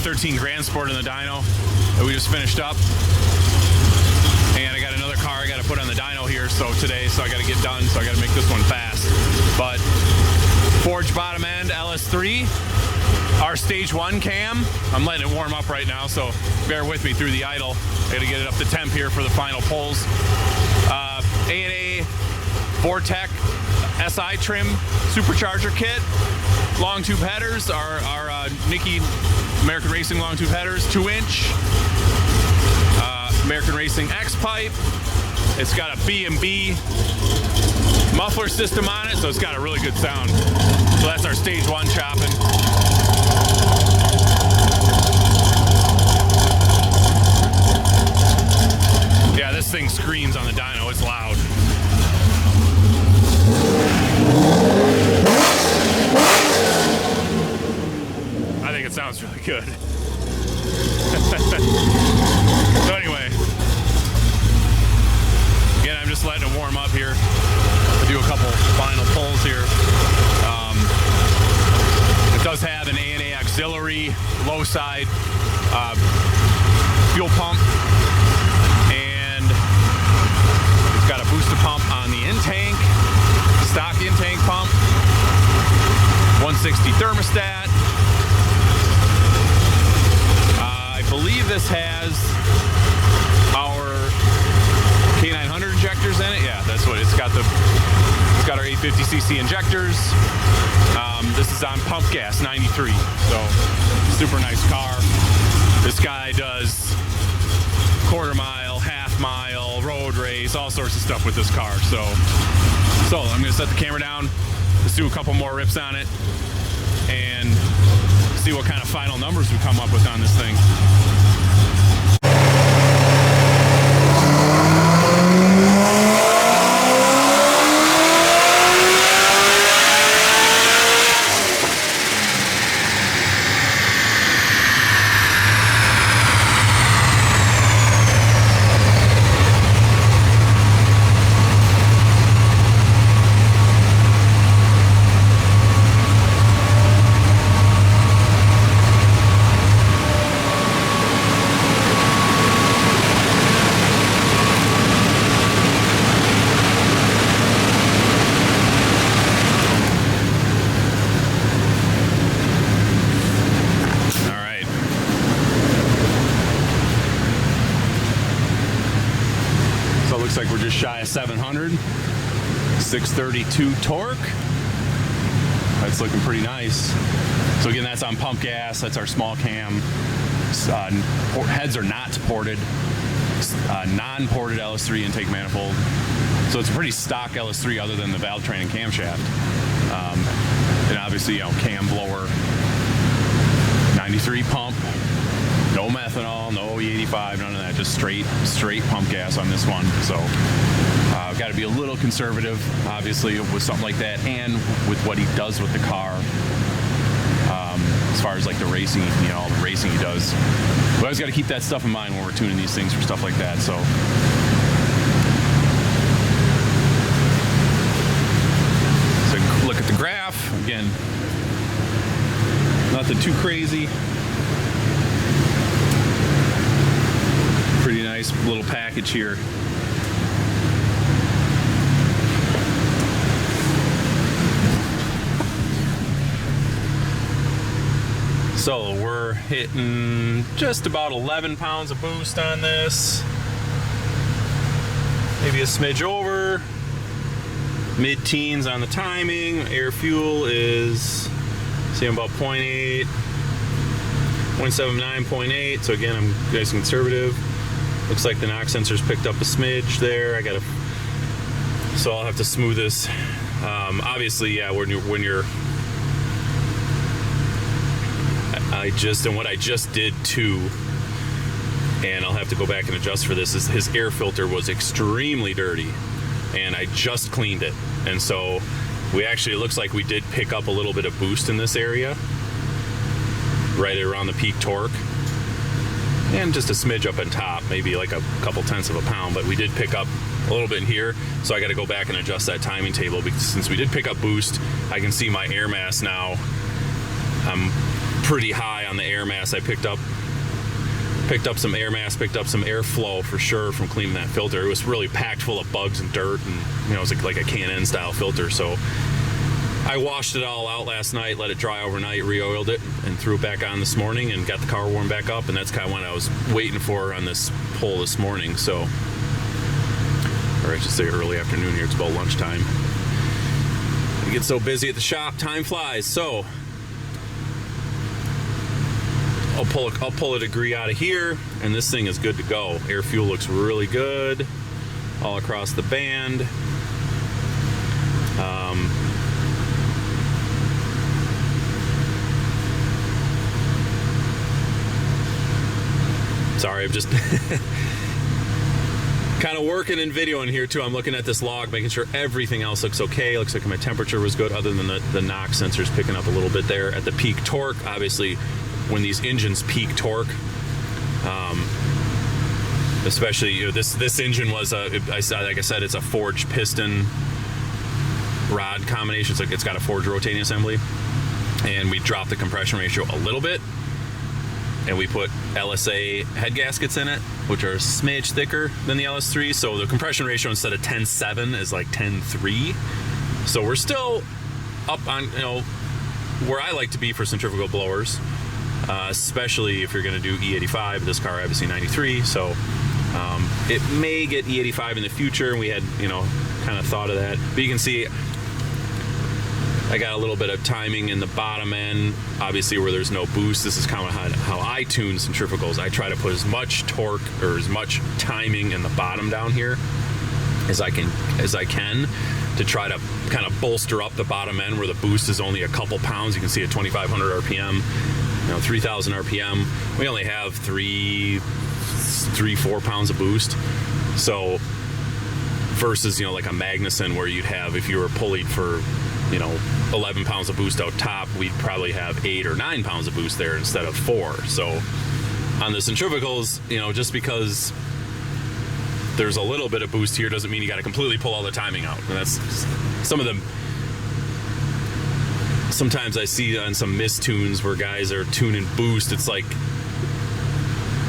13 Grand Sport in the dyno that we just finished up. And I got another car I got to put on the dyno here today, so I got to get done, so I got to make this one fast. But forged bottom end LS3, our stage 1 cam. I'm letting it warm up right now, so bear with me through the idle. I got to get it up to temp here for the final pulls. A&A Vortec SI trim supercharger kit. Long tube headers, our Nickey American Racing long tube headers, 2-inch. American Racing X pipe. It's got a B&B muffler system on it, so it's got a really good sound. So that's our stage 1 chopping. Yeah, this thing screams on the dyno. It's loud. I think it sounds really good. So anyway, again, I'm just letting it warm up here. I'll do a couple final pulls here. It does have an A&A auxiliary low side fuel pump, and it's got a booster pump on the in-tank, stock in-tank pump, 160 thermostat. I believe this has our K900 injectors in it. Yeah, that's what it's got. It's got our 850cc injectors. This is on pump gas 93, so super nice car. This guy does quarter mile, half mile, road race, all sorts of stuff with this car. So I'm gonna set the camera down. Let's do a couple more rips on it and see what kind of final numbers we come up with on this thing. Looks like we're just shy of 700, 632 torque. That's looking pretty nice. So again, that's on pump gas. That's our small cam. Heads are not ported. Non-ported LS3 intake manifold. So it's a pretty stock LS3 other than the valve train and camshaft. And obviously, cam blower, 93 pump. No methanol, no E85, none of that, just straight pump gas on this one. So got to be a little conservative, obviously, with something like that, and with what he does with the car, as far as like the racing, all the racing he does. We always got to keep that stuff in mind when we're tuning these things for stuff like that. So look at the graph again. Nothing too crazy. Pretty nice little package here. So we're hitting just about 11 pounds of boost on this. Maybe a smidge over. Mid-teens on the timing. Air fuel is, see, I'm about 0.8, 0.79, 0.8. So again, I'm nice and conservative. Looks like the knock sensor's picked up a smidge there. So I'll have to smooth this. Obviously, yeah, when you're, what I just did too, and I'll have to go back and adjust for this, is his air filter was extremely dirty, and I just cleaned it. And so it looks like we did pick up a little bit of boost in this area, right around the peak torque. And just a smidge up on top, maybe like a couple tenths of a pound, but we did pick up a little bit in here, so I got to go back and adjust that timing table, because since we did pick up boost, I can see my air mass now. I'm pretty high on the air mass. I picked up some air mass, picked up some airflow for sure from cleaning that filter. It was really packed full of bugs and dirt, and it was like a K&N style filter. So I washed it all out last night, let it dry overnight, re-oiled it, and threw it back on this morning and got the car warmed back up, and that's kind of what I was waiting for on this pull this morning. So, or I should say early afternoon here, it's about lunchtime. I get so busy at the shop, time flies. So I'll pull a degree out of here, and this thing is good to go. Air fuel looks really good all across the band. Sorry, I'm just kind of working and videoing here too. I'm looking at this log, making sure everything else looks okay. Looks like my temperature was good, other than the knock sensor's picking up a little bit there. At the peak torque, obviously, when these engines peak torque, especially this engine was like I said, it's a forged piston rod combination. It's got a forged rotating assembly, and we dropped the compression ratio a little bit. And we put LSA head gaskets in it, which are a smidge thicker than the LS3. So the compression ratio instead of 10.7 is like 10.3. So we're still up on, where I like to be for centrifugal blowers, especially if you're going to do E85. This car obviously 93. So it may get E85 in the future. And we had, kind of thought of that. But you can see I got a little bit of timing in the bottom end, obviously where there's no boost. This is kind of how I tune centrifugals. I try to put as much torque or as much timing in the bottom down here as I can to try to kind of bolster up the bottom end where the boost is only a couple pounds. You can see at 2,500 RPM, 3,000 RPM. We only have 3-4 pounds of boost. So versus, like a Magnuson where you'd have, if you were pulleyed for 11 pounds of boost out top, we'd probably have 8 or 9 pounds of boost there instead of 4. So on the centrifugals, just because there's a little bit of boost here doesn't mean you got to completely pull all the timing out. And that's some of them. Sometimes I see on some mistunes where guys are tuning boost, it's like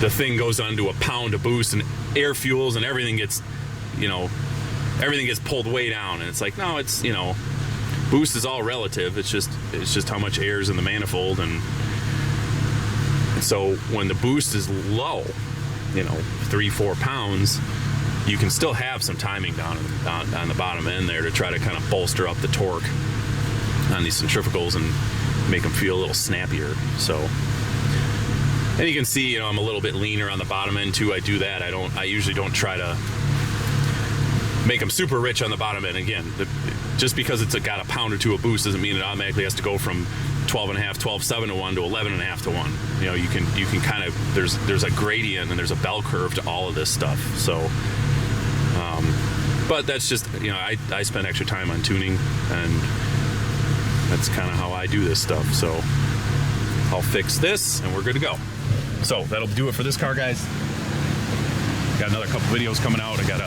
the thing goes onto a pound of boost and air fuels and everything gets, everything gets pulled way down. And it's like, no, it's, boost is all relative. It's just how much air is in the manifold, and so when the boost is low, 3-4 pounds, you can still have some timing down on the bottom end there to try to kind of bolster up the torque on these centrifugals and make them feel a little snappier. So, and you can see, I'm a little bit leaner on the bottom end too. I do that. I usually don't try to make them super rich on the bottom end. Again, just because it's got a pound or two of boost doesn't mean it automatically has to go from 12.7 to 1 to 11.5 to 1. You can kind of, there's a gradient and there's a bell curve to all of this stuff. So, but that's just, I spend extra time on tuning, and that's kind of how I do this stuff. So I'll fix this and we're good to go. So that'll do it for this car, guys. Got another couple videos coming out. I got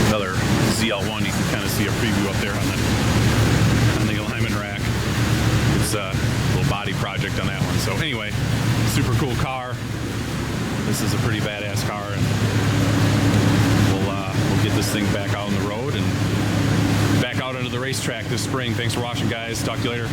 another ZL1. You can kind of see a preview up there on the alignment rack. It's a little body project on that one. So anyway, super cool car. This is a pretty badass car, and we'll get this thing back out on the road and back out onto the racetrack this spring. Thanks for watching, guys. Talk to you later.